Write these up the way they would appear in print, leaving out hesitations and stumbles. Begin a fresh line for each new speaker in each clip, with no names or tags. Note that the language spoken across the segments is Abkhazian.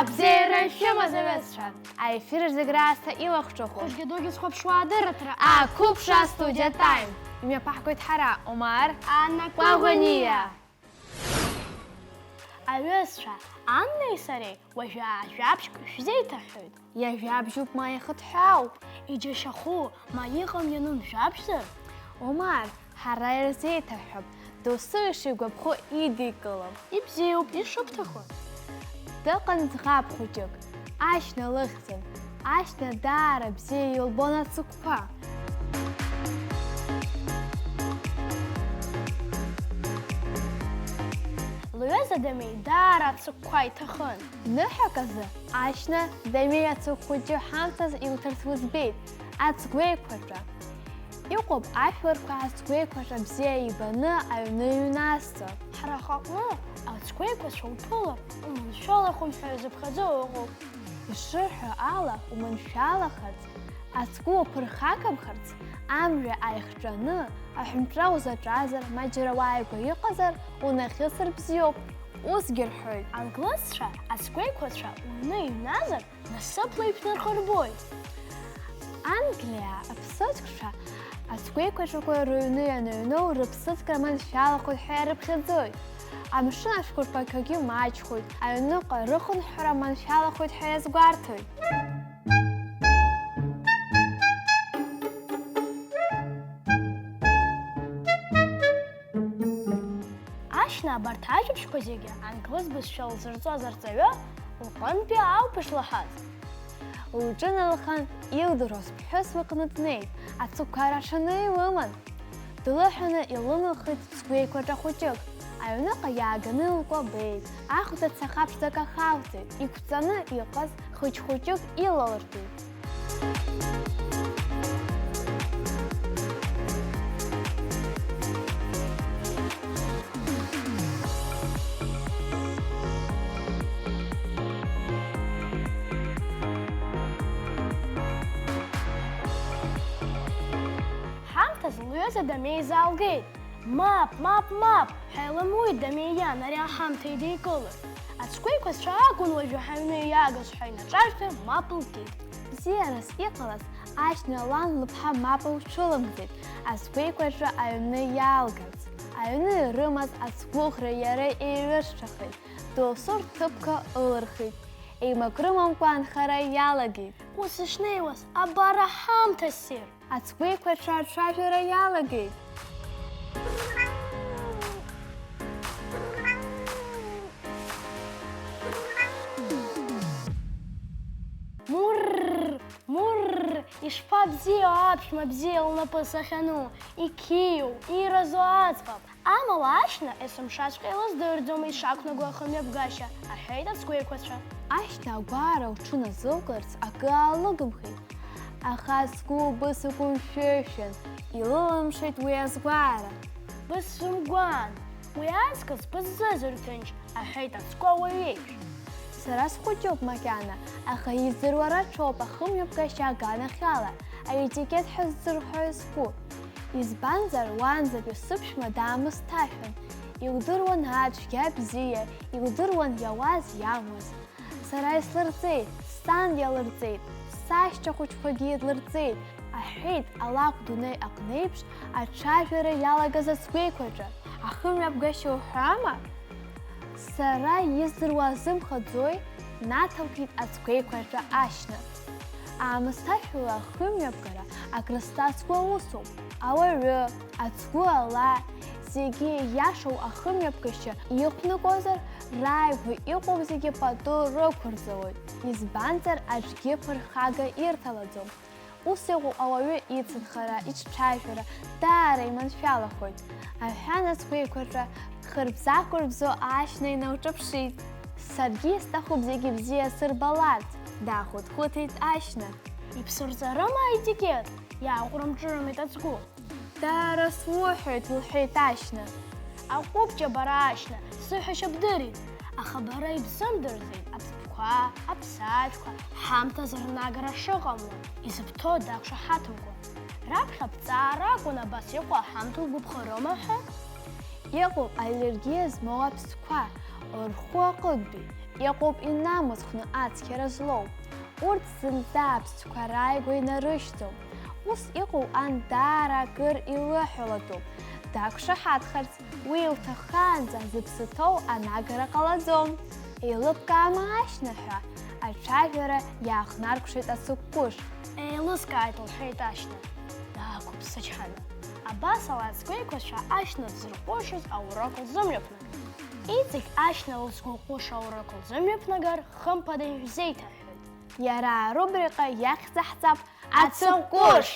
Абзеира шәымазаҩызцәа, аефир зеграасҭа илахҿыху.
Хәыҷгьы-дугьы зхәаԥшуа адырраҭара.
Ақәыԥшра студиа тайм. Имҩаԥаҳгоит ҳара, Омар,
Анна
Кәаӷәаниа.
Аҩызцәа, Аннеи сареи уажәы ажәабжьк шәзеиҭаҳәоит.
Иажәабжьуп ма ихыҭҳәаауп.
Иџьашьахәу, ма иҟам ианын жәабжьзар?
Омар, ҳара ирзеиҭаҳәап, доусы ишигәаԥхо идикылам.
Ибзиоуп, ишыбҭаху.
Дыҟан ӡӷаб хәыҷык, ашьна лыхьӡын, ашьна даара бзиа илбон ацыгәқәа.
Лҩыза Дамеи даара ацыгәқәа иҭахын.
Ныҳәак азы ашьна Дамеи ацыгә хәыҷы ҳамҭас илҭарц лыӡбеит, ацгәеиқәаҿы. Иҟоуп ажәларқәа ацгәеиқәаҿы бзиа ибаны аҩны иҩназҵо.
Ҳара ҳаҟны ацгәеиқәацәа уԥылар, уманшәалахом ҳәа изыԥхьаӡо ыҟоуп.
Ишырҳәо ала уманшәалахарц, ацгәы уаԥырхагамхарц, амҩа ааихҿаны, аҳәынҭра узаҿазар, ма џьара уааигәа иҟазар, унахьысыр бзиоуп. Усгьы рҳәоит.
Англызцәа ацгәеиқәацәа уны иҩназар, насыԥла иԥнырхырбоит.
Англиа аԥсыӡкцәа ацгәеиқәаҿақәа рыҩны ианыҩноу рыԥсыӡкра маншәалахоит ҳәа ирыԥхьаӡоит. Амшын ашәҟәқәақәагьы маҷхоит, аҩныҟа рыхынҳәра маншәалахоит ҳәа иазгәарҭоит.
Ашьна абарҭ ажәабжьқәа зегьы англыз бызшәа лзырҵоз арҵаҩы лҟынтәи ауп ишлаҳаз.
Лҿы налхан илдыруаз ԥҳәыс лыҟны днеит, ацыгәқәа рашаны илыман. Длыҳәаны илымылхит цгәеиқәаҿа хәыҷык, аҩныҟа иааганы лкәабеит, ахәда цахаԥшӡак ахалҵеит, иқәҵаны иҟаз хәыҷ-хәыҷык илалыртит.
Ҳамҭас лҩыза Дамеи залгеит. Мап, мап, мап, ҳәа илымуит Дамеи иан ари аҳамҭа идикылар. Ацгәеиқәацәа акәын уажәы ҳаҩны иаагаз ҳәа инаҿажәҳәа мап лкит.
Бзиарас иҟалаз ашьна лан лыԥҳа мап лҽылымгеит, ацгәеиқәаҿы аҩны иаалгарц. Аҩны ирымаз ацгәыӷра иара еиҩыршахеит, доусы рҭыԥқәа ылырхит. Еимакрымамкәа анхара иалагеит.
Ус ишнеиуаз, абар аҳамҭа ссир.
Ацгәеиқәаҿы аҽажәара иалагеит.
Мурр, мурр, ишԥабзиоу аԥшәма бзиа лнапы сахьану, иқьиоу, иразу аӡӷаб. Амала ашьна есымшаҵәҟьа илыздырӡом ишақәнаго ахымҩаԥгашьа, аҳәеит ацгәеиқәацәа.
Ашьна агәаара лҽы назылгарц акы аалыгымхеит, аха ацгәы бысықәымшәышәын, илылымшеит уи азгәаара.
Бысымгәан, уи аҵкыс бысзызырҭынч, аҳәеит ацгәы ауаҩ еиԥш.
Сара схәыҷуп макьана, аха издыруа рацәоуп ахымҩаԥгашьа аганахьала, аетикет ҳәа ззырҳәо изку. Избанзар уаанӡатәи сыԥшәма даамысҭашәан, илдыруан ацәгьа бзиа, илдыруан иауаз иамуаз. Сара ислырҵеит, сан иалырҵеит, сашьцәа хәыҷқәагьы идлырҵеит, аҳәеит алакә дунеи аҟнеиԥш аҽажәара иалагаз ацгәеиқәаҿы. Ахымҩаԥгашьа уҳәама? Сара издыруа азымхаӡои, наҭалкит ацгәеиқәаҿы ашьна. Аамысҭашәала ахымҩаԥгара акрызҵазкуа аусуп. Ауаҩы, ацгәы ала, зегьы иашоу ахымҩаԥгашьа иқәнагозар, рааигәа иҟоу зегьы пату рықәырҵалоит. Избанзар аҿгьы ԥырхага ирҭалаӡом. Ус иҟоу ауаҩы ицынхара, иҿцәажәара даара иманшәалахоит. Аҳәан ацгәеиқәаҿы хырбза-хырбзо ашьна иналҿаԥшит. Саргьы исҭахуп зегьы бзиа сырбаларц, даахәыҭхәыҭит ашьна.
Иԥсырҵарыма аетикет? Иааҟәрымҿырымит ацгәы.
Даара суҳәоит, лҳәеит ашьна.
Аҟәыбҷа бара ашьна, сыҳәашьа бдырит, аха бара ибзымдырӡеит аԥсқәа, аԥсаатәқәа, ҳамҭас рнагара шыҟамло, изыбҭо дақәшаҳаҭымкәа. Раԥхьа ԥҵаара акәын абас иҟоу аҳамҭа лгәаԥхарыма ҳәа?
Иҟоуп аллергиа змоу аԥсқәа, рхәы аҟынтәи, иҟоуп инамысхны ацқьара злоу. Урҭ зынӡа аԥсҭқәа рааигәа инарышьҭӡом. Ус иҟоу ан даара акыр илыҳәалатәуп. Дақәшаҳаҭхарц, уи илҭаххаанӡа зыԥсы ҭоу анагара ҟалаӡом. Еилыбкаама ашьна ҳәа, аҽажәара иаахнаркәшеит ацыгәгәыш.
Еилыскааит, лҳәеит ашьна. Даақәыԥсычҳаны. Абас ала ацгәеиқәацәа ашьна дзырҟәышыз аурок лзымҩаԥнагеит. Иҵегь ашьна лзгәыҟәыша аурок лзымҩаԥнагар, хымԥада иҳәзеиҭаҳәҳәоит.
Иара арубрика иахьӡаҳҵап ацыгәгәыш!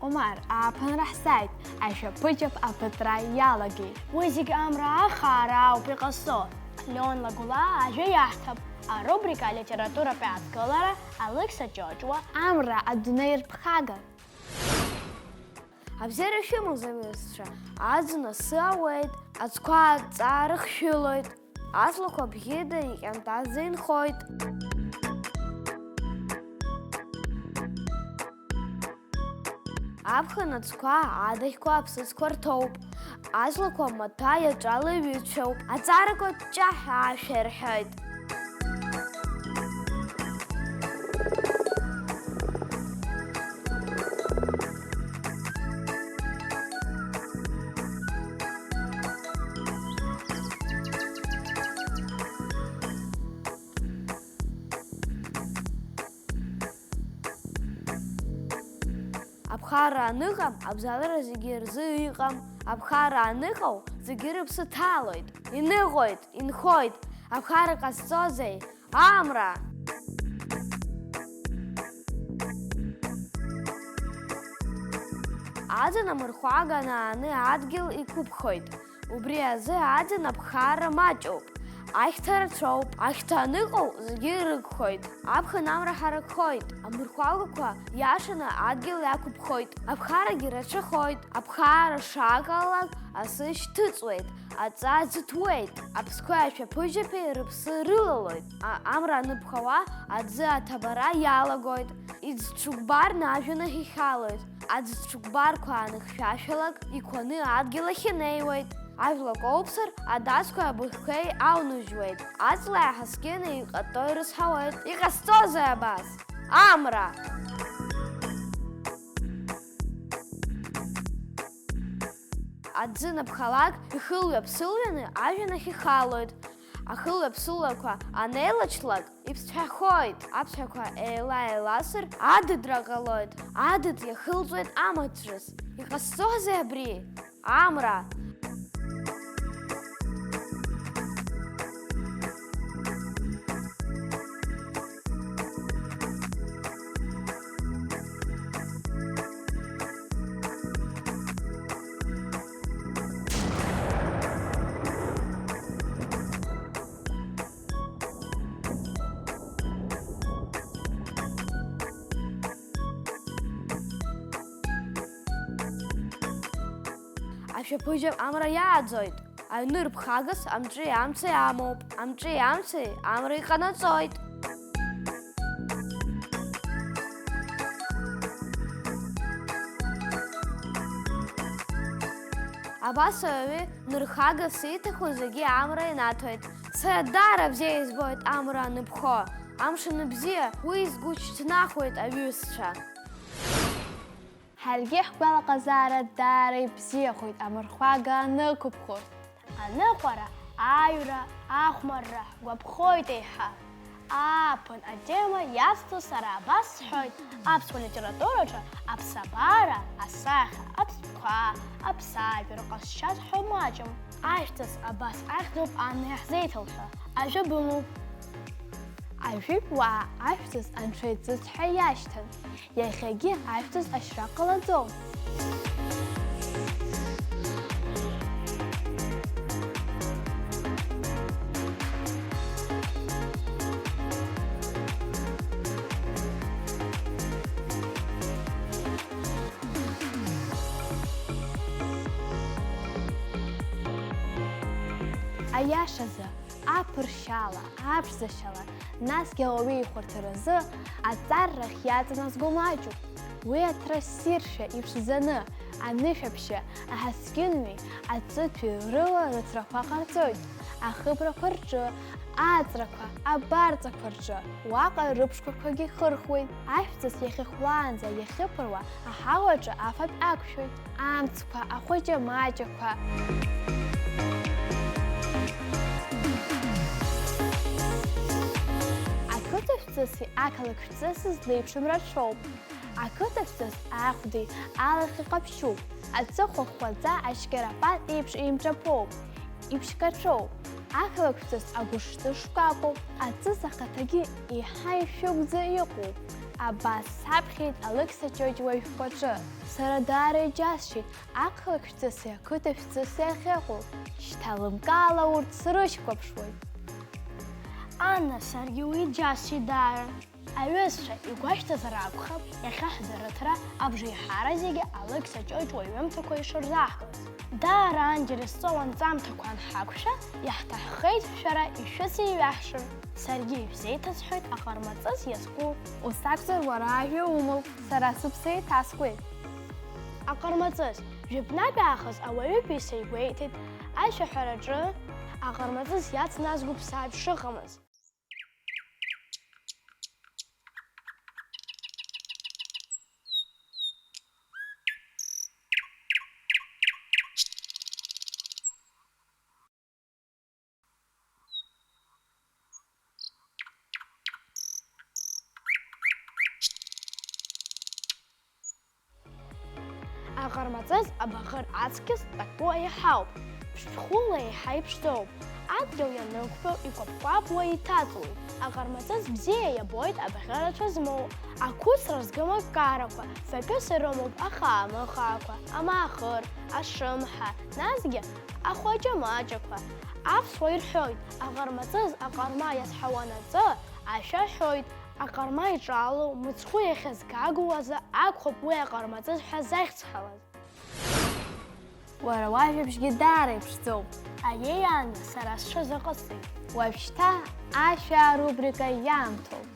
Омар, ааԥынра ҳзааит, ашәаԥыџьаԥ аԥытра иалагеит.
Уи зегьы амра ахаара ауп иҟазҵо. Леон Лагәла ажәа иаҳҭап. Арубрика алитературатә аадгылара Алықьса Ҷоҷуа.
Амра адунеи рԥхага.
Абзиара шәымоу замҩасцәа, аӡын асы ауеит, ацқәа аҵаа рыхшәылоит, аҵлақәа бӷьыда иҟьантаӡа инхоит. Аԥхын ацқәа адахьқәа аԥсыӡқәа рҭоуп, аҵлақәа маҭәа иаҿала иҩычәоуп, аҵарақәа ҷаҳәаашәа ирҳәоит. Аԥхара аныҟам, абзалара зегьы рзы иҟам. Аԥхара аныҟоу, зегьы рыԥсы ҭалоит, иныҟәоит, инхоит. Аԥхара ҟазҵозеи? Амра! Аӡын амырхәага анааны адгьыл иқәыԥхоит. Убри азы аӡын аԥхара маҷуп. Ахьҭа рацәоуп, ахьҭа аныҟоу зегьы ирыгхоит. Аԥхын амра ҳаракхоит, амырхәагақәа иашаны адгьыл иақәыԥхоит. Аԥхарагьы рацәахоит, аԥхара шааҟалалак асы шьҭыҵуеит, аҵа ӡыҭуеит, аԥсқәа ашәаԥыџьаԥи рыԥсы рылалоит. Амра аныԥхауа аӡы аҭабара иалагоит, иӡ-ҽугбарны ажәҩанахь ихалоит. Аӡ-ҽугбарқәа аныхьшәашәалак иқәаны адгьыл ахь инеиуеит. Ажәлак оуԥсыр, адасқәа абыӷьқәеи ауныжьуеит. Аҵла иаҳаскьыны иҟаҵо ирызҳауеит. Иҟасҵозеи абас? Амра! Аӡы наԥхалак ихылҩаԥсылҩаны ажәҩанахь ихалоит. Ахылҩаԥсылҩақәа анеилачлак иԥсҭҳәахоит. Аԥсҭҳәақәа еила-еиласыр адыдра ҟалоит. Адыд иахылҵуеит амаҭрыс. Иҟасҵозеи абри? Амра! Ашәаԥыџьаԥ амра иааӡоит. Аҩны рԥхагас амҿи амцеи амоуп. Амҿи амцеи амра иҟанаҵоит. Абас ауаҩы нырхагас ииҭаху зегьы амра инаҭоит. Сара даара бзиа избоит амра аныԥхо. Амш аныбзиа уи изгәыҽҭнахуеит аҩызцәа.
Ҳаргьы ҳгәалаҟазаара даара ибзиахоит амырхәага анықәыԥхо.
Аныҟәара, аҩра, ахәмарра ҳгәаԥхоит еиҳа. Ааԥын атема иацҵо сара абас сҳәоит. Аԥсуа литератураҿы аԥсабара, асахьа, аԥсҭҳәа, аԥсажәа рҟазшьа зҳәо маҷым. Ажәҵыс абас ахьӡуп Анна иаҳзеиҭалҳәа. Ажәа бымоуп.
Ажәытәуаа ажәҵыс анцәа иҵыҵ ҳәа иашьҭан. Иахьагьы ажәҵыс ашьра ҟалаӡом. Аиашазы, аԥыршьала, аԥшӡашьала, насгьы ауаҩы ихәарҭаразы аҵаррахь иаҵаназго маҷуп. Уи аҭра ссиршәа иԥшӡаны, анышәаԥшьы, аҳаскьынҩи, аҵытәи рыла рыҭрақәа ҟарҵоит. Ахыбрақәа рҿы, аҵрақәа, абарҵақәа рҿы, уаҟа рыԥшқәақәагьы хырхуеит. Ажәҵыс иахьахәлаанӡа иахьыԥыруа аҳауаҿы афатә ақәшәоит. Амцқәа, ахәыҷа-маҷақәа. Ақыҭаҿҵыси ақалақьҿҵыси злеиԥшым рацәоуп. Ақыҭаҿҵыс ахәди алахьи ҟаԥшьуп. Аҵыхәа хәхәаӡа ашьқьарапан еиԥш еимҿаԥоуп, иԥшькаҿоуп. Ақалақьҿҵыс агәышҵы шкәакәоуп. Аҵыс ахаҭагьы еиҳа ишәыгәӡа иҟоуп. Абас саԥхьеит Алықьса уажәқәаҿы. Сара даара иџьасшьеит ақалақьҿҵыси ақыҭаҿҵыси ахьыҟоу. Шьҭа лымкаала урҭ срышьклаԥшуеит.
Анна, саргьы уи џьасшьеит даара. Аҩызцәа игәашьҭазар акәхап, иахьа ҳдырыҭра абжеиҳара зегьы Алықьса уаҩымҭақәа ишырзаҳкыз. Даара аинтересҵоу анҵамҭақәа анҳақәшәа, иаҳҭаххеит шәара ишәыцеиҩаҳшыр. Саргьы ишәзеиҭасҳәоит аҟармаҵыс иазку.
Ус акәзар уара ажәа умоуп, сара сыԥсы еиҭаскуеит.
Аҟармаҵыс, жәытәнатәаахыс ауаҩытәыҩса игәеиҭеит, ашәаҳәараҿы аҟармаҵыс иацназго ԥсаатә шыҟамыз. Аҟармаҵыс абаӷыр аҵкьыс такәы еиҳауп, ԥштәхәыла еиҳа иԥшӡоуп. Адгьыл ианықәтәоу икәаԥ-кәаԥуа иҭаҵуеит. Аҟармаҵыс бзиа иабоит абаӷьырацәа змоу, Акәыцра згым акарақәа, фатәыс ирымоуп ахамахақәа, амаахыр, ашымҳа, насгьы ахәаҷа-маҷақәа. Аԥсуа ирҳәоит, аҟармаҵыс аҟарма иазҳауан аҵы, ашәа ҳәоит, аҟарма иҿалоу мыцхәы иахьазгагоу азы акәхап уи аҟармаҵыс ҳәа захьӡҳалаз.
Уара уажәабжьгьы даара иԥшӡоуп.
Аиеи, Анна, сара сҽазыҟасҵеит.
Уажәшьҭа ашәа арубрика иаамҭоуп.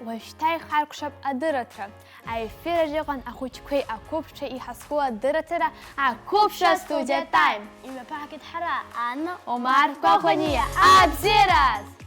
Уажәшьҭа ихаркәшап адырраҭара. Аефир аҿы иҟан ахәыҷқәеи ақәыԥшцәеи иҳазку адырраҭара ақәыԥшра студиа тайм.
Имҩаԥаҳгеит ҳара, Анна,
Омар Кәахәаниа, абзиараз!